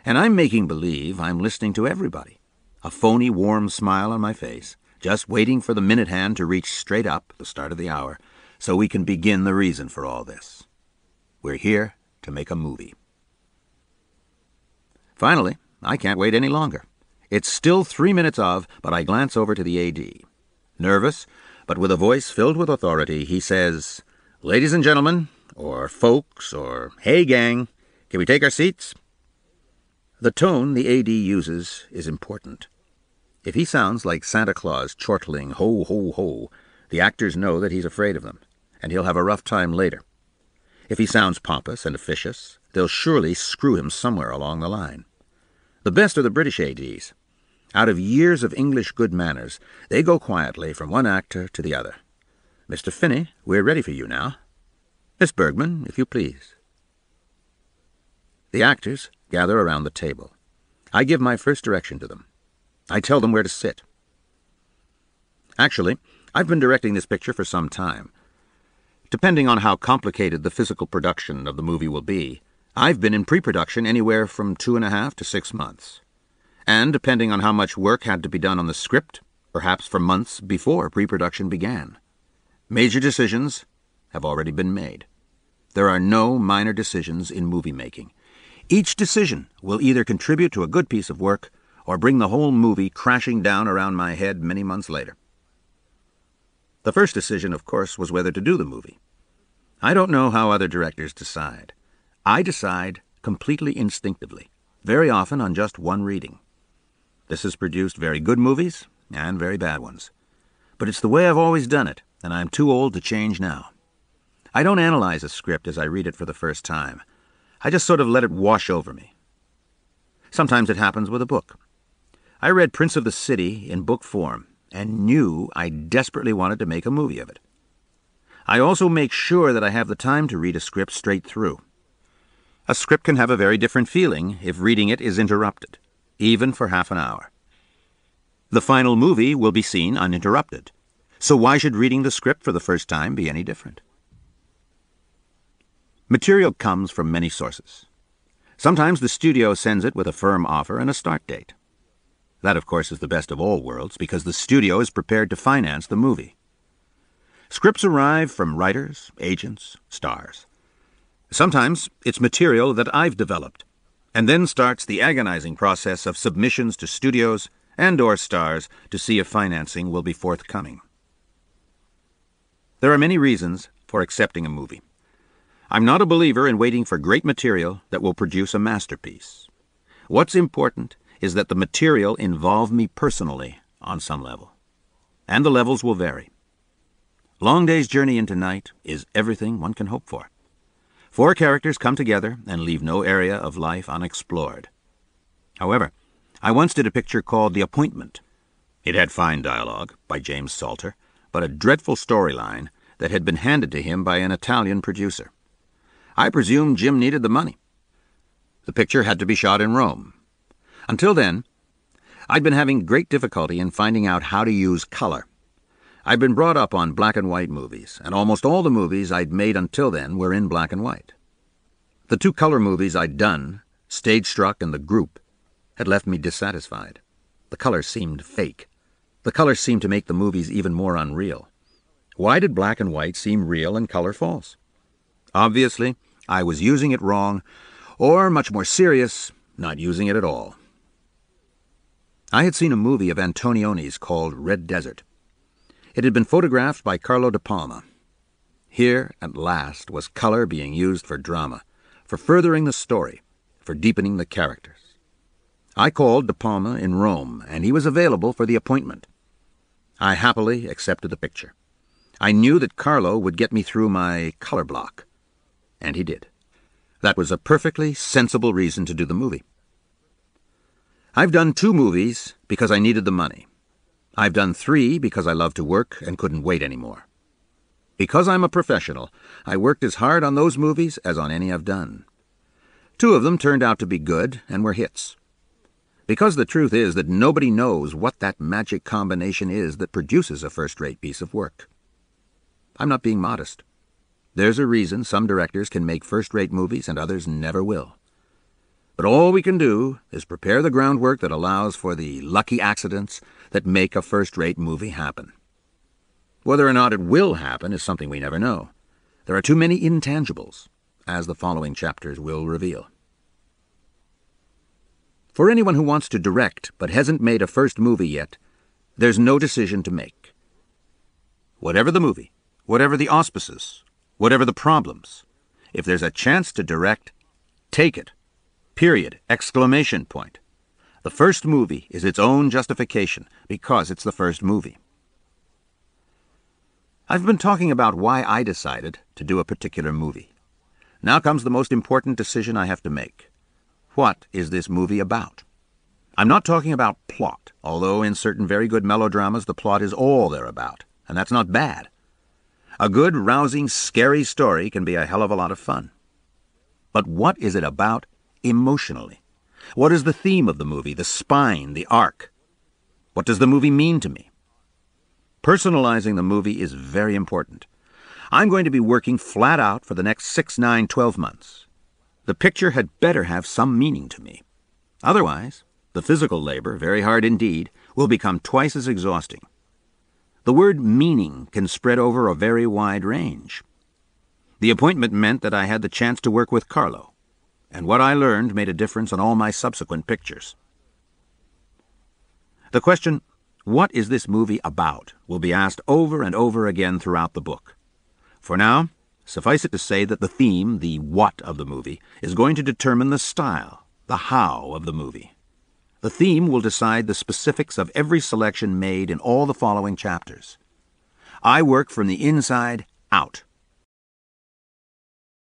And I'm making believe I'm listening to everybody, a phony, warm smile on my face, just waiting for the minute hand to reach straight up, the start of the hour, so we can begin the reason for all this. We're here to make a movie. Finally, I can't wait any longer. It's still 3 minutes of, but I glance over to the A.D. Nervous, but with a voice filled with authority, he says, "Ladies and gentlemen, or folks, or hey gang, can we take our seats?" The tone the A.D. uses is important. If he sounds like Santa Claus chortling ho, ho, ho, the actors know that he's afraid of them, and he'll have a rough time later. If he sounds pompous and officious, they'll surely screw him somewhere along the line. The best are the British A.D.s. Out of years of English good manners, they go quietly from one actor to the other. "Mr. Finney, we're ready for you now. Miss Bergman, if you please." The actors gather around the table. I give my first direction to them. I tell them where to sit. Actually, I've been directing this picture for some time. Depending on how complicated the physical production of the movie will be, I've been in pre-production anywhere from 2.5 to 6 months. And depending on how much work had to be done on the script, perhaps for months before pre-production began. Major decisions have already been made. There are no minor decisions in movie making. Each decision will either contribute to a good piece of work or bring the whole movie crashing down around my head many months later. The first decision, of course, was whether to do the movie. I don't know how other directors decide. I decide completely instinctively, very often on just one reading. This has produced very good movies and very bad ones. But it's the way I've always done it, and I'm too old to change now. I don't analyze a script as I read it for the first time. I just sort of let it wash over me. Sometimes it happens with a book. I read Prince of the City in book form and knew I desperately wanted to make a movie of it. I also make sure that I have the time to read a script straight through. A script can have a very different feeling if reading it is interrupted, even for half an hour. The final movie will be seen uninterrupted, so why should reading the script for the first time be any different? Material comes from many sources. Sometimes the studio sends it with a firm offer and a start date. That, of course, is the best of all worlds because the studio is prepared to finance the movie. Scripts arrive from writers, agents, stars. Sometimes it's material that I've developed, and then starts the agonizing process of submissions to studios and/or stars to see if financing will be forthcoming. There are many reasons for accepting a movie. I'm not a believer in waiting for great material that will produce a masterpiece. What's important is that the material involve me personally on some level, and the levels will vary. Long Day's Journey into Night is everything one can hope for. 4 characters come together and leave no area of life unexplored. However, I once did a picture called The Appointment. It had fine dialogue by James Salter, but a dreadful storyline that had been handed to him by an Italian producer. I presumed Jim needed the money. The picture had to be shot in Rome. Until then, I'd been having great difficulty in finding out how to use color. I'd been brought up on black and white movies, and almost all the movies I'd made until then were in black and white. The 2 color movies I'd done, Stage Struck and The Group, had left me dissatisfied. The colors seemed fake. The colors seemed to make the movies even more unreal. Why did black and white seem real and color false? Obviously, I was using it wrong, or, much more serious, not using it at all. I had seen a movie of Antonioni's called Red Desert. It had been photographed by Carlo De Palma. Here, at last, was color being used for drama, for furthering the story, for deepening the characters. I called De Palma in Rome, and he was available for The Appointment. I happily accepted the picture. I knew that Carlo would get me through my color block, and he did. That was a perfectly sensible reason to do the movie. I've done 2 movies because I needed the money. I've done 3 because I loved to work and couldn't wait anymore. Because I'm a professional, I worked as hard on those movies as on any I've done. 2 of them turned out to be good and were hits. Because the truth is that nobody knows what that magic combination is that produces a first-rate piece of work. I'm not being modest. There's a reason some directors can make first-rate movies and others never will. But all we can do is prepare the groundwork that allows for the lucky accidents that make a first-rate movie happen. Whether or not it will happen is something we never know. There are too many intangibles, as the following chapters will reveal. For anyone who wants to direct but hasn't made a first movie yet, there's no decision to make. Whatever the movie, whatever the auspices, whatever the problems, if there's a chance to direct, take it. Period. Exclamation point. The first movie is its own justification because it's the first movie. I've been talking about why I decided to do a particular movie. Now comes the most important decision I have to make. What is this movie about? I'm not talking about plot, although in certain very good melodramas the plot is all they're about, and that's not bad. A good, rousing, scary story can be a hell of a lot of fun. But what is it about emotionally? What is the theme of the movie, the spine, the arc? What does the movie mean to me? Personalizing the movie is very important. I'm going to be working flat out for the next 6, 9, 12 months. The picture had better have some meaning to me. Otherwise, the physical labor, very hard indeed, will become twice as exhausting. The word meaning can spread over a very wide range. The appointment meant that I had the chance to work with Carlo, and what I learned made a difference on all my subsequent pictures. The question, what is this movie about, will be asked over and over again throughout the book. For now, suffice it to say that the theme, the what of the movie, is going to determine the style, the how of the movie. The theme will decide the specifics of every selection made in all the following chapters. I work from the inside out.